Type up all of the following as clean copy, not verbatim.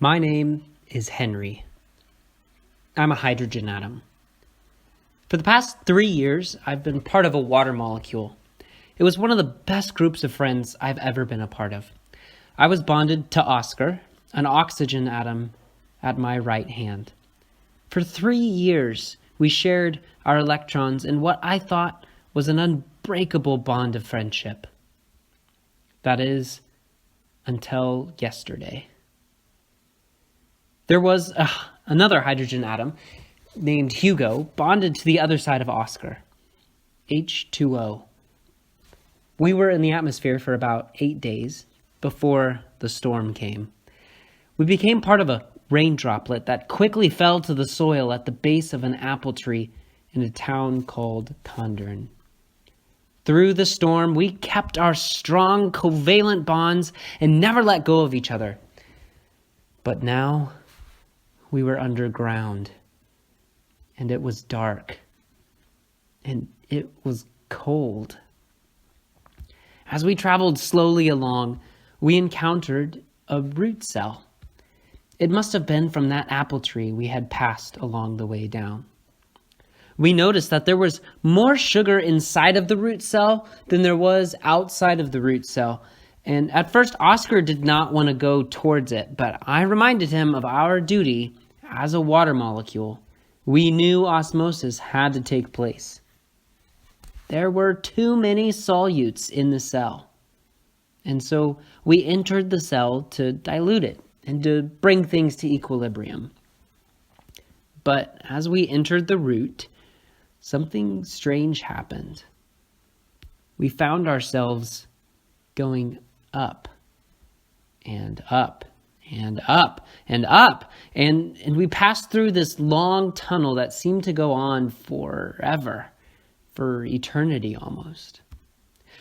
My name is Henry. I'm a hydrogen atom. For the past 3 years, I've been part of a water molecule. It was one of the best groups of friends I've ever been a part of. I was bonded to Oscar, an oxygen atom at my right hand. For 3 years, we shared our electrons in what I thought was an unbreakable bond of friendship. That is, until yesterday. There was another hydrogen atom named Hugo bonded to the other side of Oscar, H2O. We were in the atmosphere for about 8 days before the storm came. We became part of a rain droplet that quickly fell to the soil at the base of an apple tree in a town called Condern. Through the storm, we kept our strong covalent bonds and never let go of each other. But now, we were underground, and it was dark, and it was cold. As we traveled slowly along, we encountered a root cell. It must have been from that apple tree we had passed along the way down. We noticed that there was more sugar inside of the root cell than there was outside of the root cell. And at first, Oscar did not want to go towards it, but I reminded him of our duty as a water molecule. We knew osmosis had to take place. There were too many solutes in the cell. And so we entered the cell to dilute it and to bring things to equilibrium. But as we entered the root, something strange happened. We found ourselves going up and up and up and up. And we passed through this long tunnel that seemed to go on forever, for eternity almost.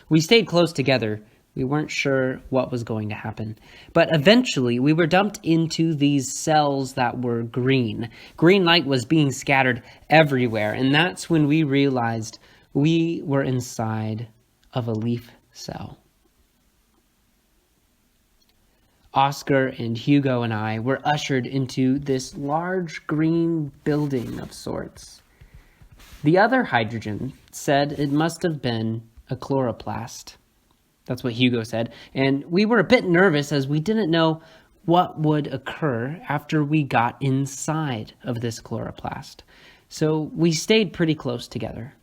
We stayed close together. We weren't sure what was going to happen. But eventually, we were dumped into these cells that were green. Green light was being scattered everywhere. And that's when we realized we were inside of a leaf cell. Oscar and Hugo and I were ushered into this large green building of sorts. The other hydrogen said it must have been a chloroplast. That's what Hugo said. And we were a bit nervous as we didn't know what would occur after we got inside of this chloroplast. So we stayed pretty close together.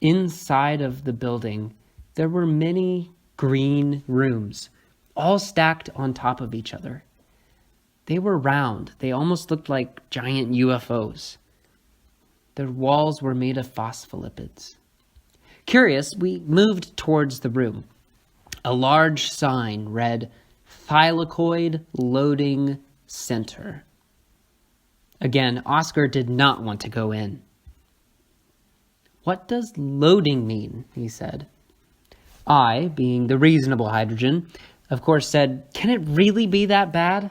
Inside of the building, there were many green rooms, all stacked on top of each other. They were round. They almost looked like giant UFOs. Their walls were made of phospholipids. Curious, we moved towards the room. A large sign read, "Thylakoid Loading Center." Again, Oscar did not want to go in. "What does loading mean?" he said. I, being the reasonable hydrogen, of course said, "Can it really be that bad?"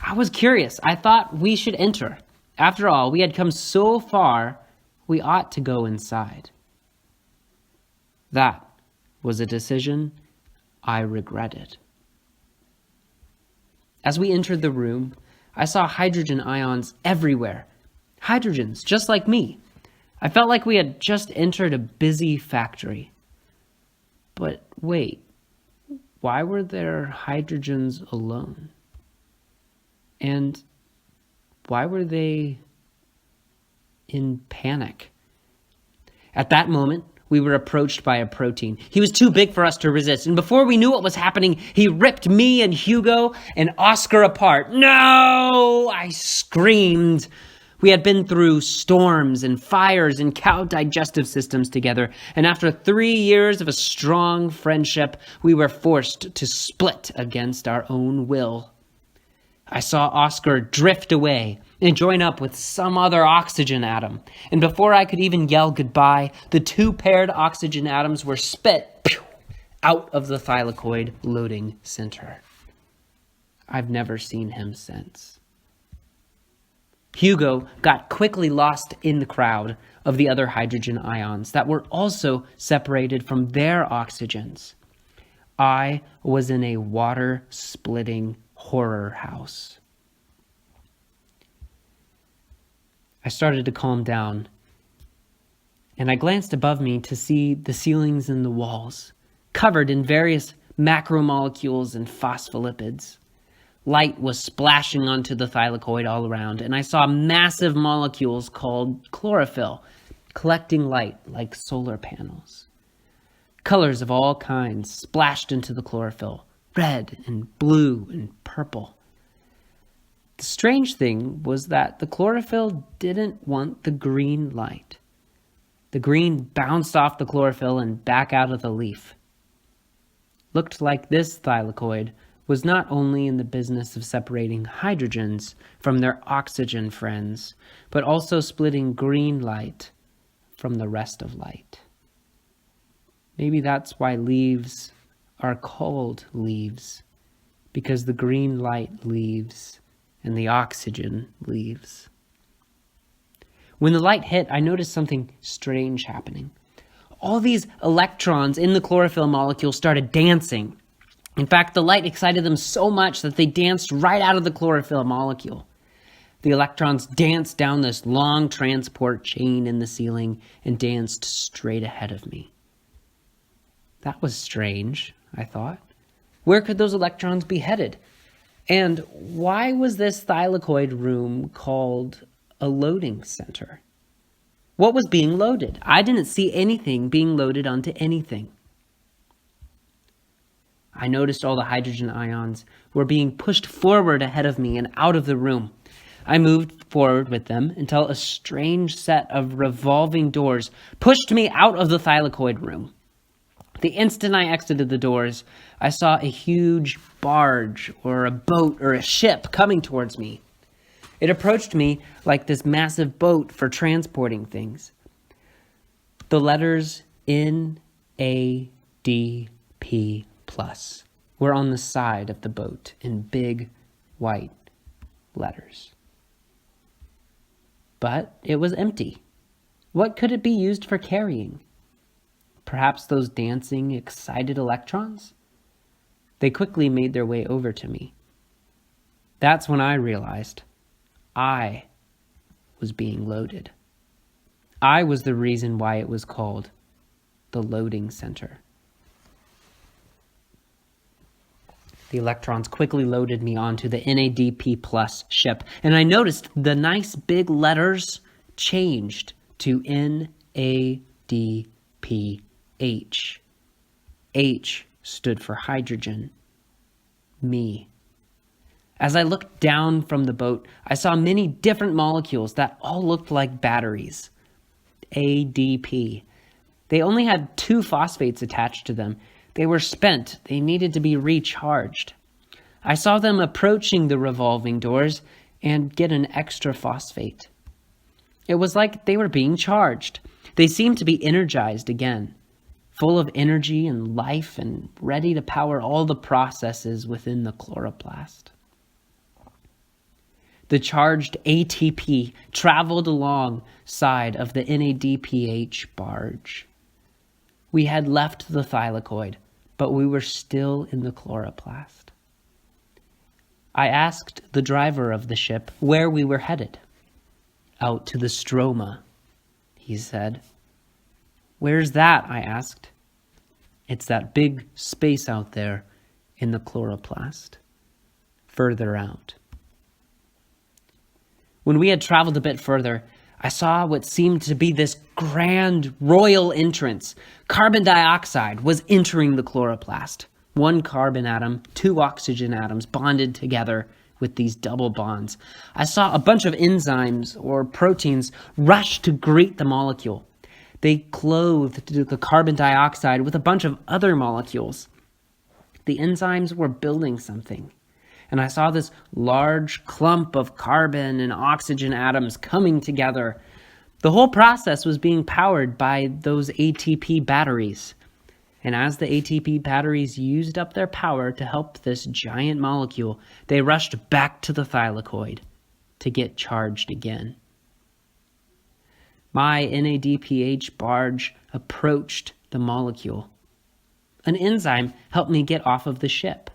I was curious. I thought we should enter. After all, we had come so far, we ought to go inside. That was a decision I regretted. As we entered the room, I saw hydrogen ions everywhere. Hydrogens, just like me. I felt like we had just entered a busy factory. But wait, why were there hydrogens alone? And why were they in panic? At that moment, we were approached by a protein. He was too big for us to resist. And before we knew what was happening, he ripped me and Hugo and Oscar apart. "No!" I screamed. We had been through storms and fires and cow digestive systems together. And after 3 years of a strong friendship, we were forced to split against our own will. I saw Oscar drift away and join up with some other oxygen atom. And before I could even yell goodbye, the two paired oxygen atoms were spit out of the thylakoid loading center. I've never seen him since. Hugo got quickly lost in the crowd of the other hydrogen ions that were also separated from their oxygens. I was in a water-splitting horror house. I started to calm down, and I glanced above me to see the ceilings and the walls, covered in various macromolecules and phospholipids. Light was splashing onto the thylakoid all around, and I saw massive molecules called chlorophyll collecting light like solar panels. Colors of all kinds splashed into the chlorophyll, red and blue and purple. The strange thing was that the chlorophyll didn't want the green light. The green bounced off the chlorophyll and back out of the leaf. Looked like this thylakoid was not only in the business of separating hydrogens from their oxygen friends, but also splitting green light from the rest of light. Maybe that's why leaves are called leaves, because the green light leaves and the oxygen leaves. When the light hit, I noticed something strange happening. All these electrons in the chlorophyll molecule started dancing. In fact, the light excited them so much that they danced right out of the chlorophyll molecule. The electrons danced down this long transport chain in the ceiling and danced straight ahead of me. That was strange, I thought. Where could those electrons be headed? And why was this thylakoid room called a loading center? What was being loaded? I didn't see anything being loaded onto anything. I noticed all the hydrogen ions were being pushed forward ahead of me and out of the room. I moved forward with them until a strange set of revolving doors pushed me out of the thylakoid room. The instant I exited the doors, I saw a huge barge or a boat or a ship coming towards me. It approached me like this massive boat for transporting things. The letters NADP+ were on the side of the boat in big white letters. But it was empty. What could it be used for carrying? Perhaps those dancing, excited electrons? They quickly made their way over to me. That's when I realized I was being loaded. I was the reason why it was called the loading center. The electrons quickly loaded me onto the NADP+ ship, and I noticed the nice big letters changed to NADPH. H stood for hydrogen. Me. As I looked down from the boat, I saw many different molecules that all looked like batteries. ADP. They only had 2 phosphates attached to them. They were spent. They needed to be recharged. I saw them approaching the revolving doors and get an extra phosphate. It was like they were being charged. They seemed to be energized again, full of energy and life and ready to power all the processes within the chloroplast. The charged ATP traveled alongside of the NADPH barge. We had left the thylakoid, but we were still in the chloroplast. I asked the driver of the ship where we were headed. Out to the stroma, he said. Where's that? I asked. It's that big space out there in the chloroplast, further out. When we had traveled a bit further, I saw what seemed to be this grand royal entrance. Carbon dioxide was entering the chloroplast. 1 carbon atom, 2 oxygen atoms bonded together with these double bonds. I saw a bunch of enzymes or proteins rush to greet the molecule. They clothed the carbon dioxide with a bunch of other molecules. The enzymes were building something. And I saw this large clump of carbon and oxygen atoms coming together. The whole process was being powered by those ATP batteries. And as the ATP batteries used up their power to help this giant molecule, they rushed back to the thylakoid to get charged again. My NADPH barge approached the molecule. An enzyme helped me get off of the ship.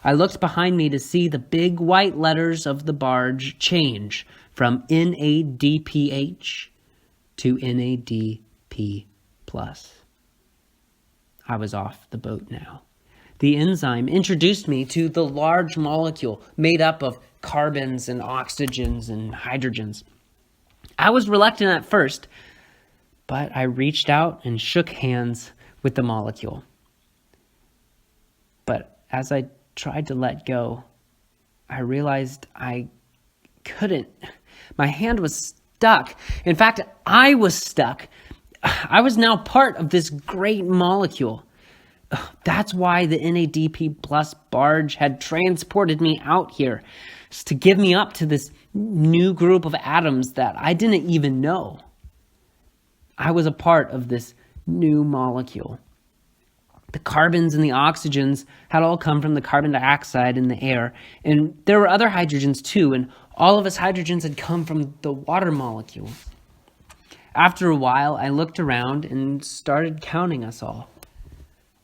I looked behind me to see the big white letters of the barge change from NADPH to NADP+. I was off the boat now. The enzyme introduced me to the large molecule made up of carbons and oxygens and hydrogens. I was reluctant at first, but I reached out and shook hands with the molecule. But as I tried to let go, I realized I couldn't. My hand was stuck. In fact, I was stuck. I was now part of this great molecule. That's why the NADP plus barge had transported me out here, to give me up to this new group of atoms that I didn't even know. I was a part of this new molecule. The carbons and the oxygens had all come from the carbon dioxide in the air, and there were other hydrogens too, and all of us hydrogens had come from the water molecules. After a while, I looked around and started counting us all.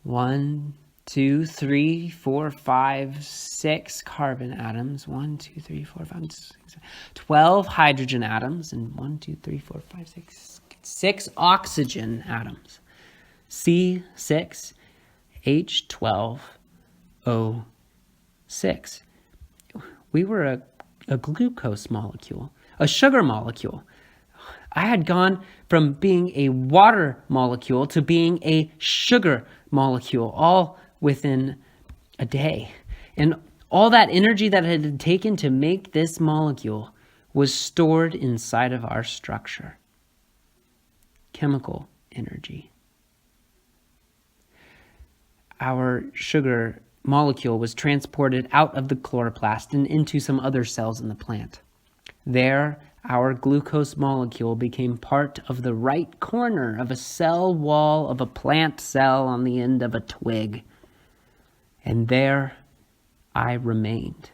1, 2, 3, 4, 5, 6 carbon atoms. 1, 2, 3, 4, 5, 6, 12 hydrogen atoms, and 1, 2, 3, 4, 5, 6 oxygen atoms. C6, H12O6. We were a glucose molecule, a sugar molecule. I had gone from being a water molecule to being a sugar molecule, all within a day. And all that energy that it had taken to make this molecule was stored inside of our structure. Chemical energy. Our sugar molecule was transported out of the chloroplast and into some other cells in the plant. There, our glucose molecule became part of the right corner of a cell wall of a plant cell on the end of a twig. And there I remained.